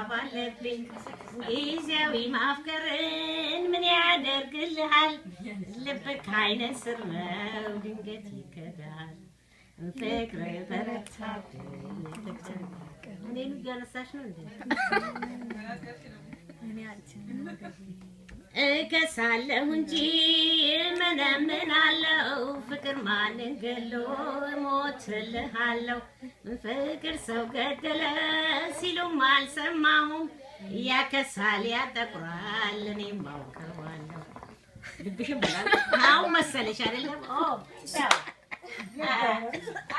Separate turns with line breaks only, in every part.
ባለብኝ ጊዜያዊ ማፍቀርን ምን ያደርግልሃል ልብክ አይነ ስር ነው ድንገት ይከዳል ፍቅር በረታብኝ እኔ የሚገነሳሽ ነው እንዴ እኔ አልችልም እከሳለሁ እንጂ ምንምናለው ፍቅር ማንን ገሎ ሞትልሃለሁ ፍቅር ሰው ገደለ ሲሉም አልሰማሁም ያከሳል ያጠቁራል እኔም አውቀዋለሁ ልብሽም ብላል አው መሰለሽ አይደለም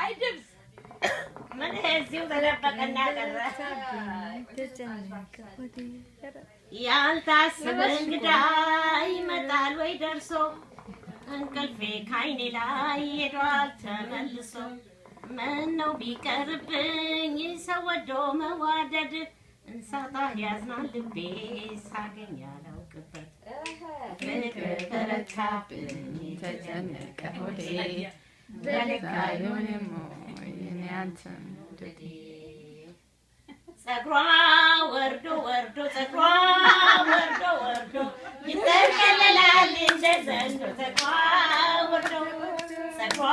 አይድብስ ምን እዚሁ ተደበቀና ቀረ ያልታሰበ እንግዳ ይመጣል ወይ ደርሶ እንቅልፌ ካይኔ ላይ ሄዷል ተመልሶ ምነው ቢቀርብኝ ሰው ወዶ መዋደድ እንሳታ ያዝናል ልቤ ሳገኝ ያላውቅበት ፍቅር ተረታብኝ ተጨነቀ ሆዴ በልክ አይሆንም የኔ አንተም ዱዴ ጸጉሯ ወርዶ ወርዶ ጸጉሯ ወርዶ ወርዶ ይተከለላል እንደ ዘንዶ ጸጉሯ ወርዶ ጸጉሯ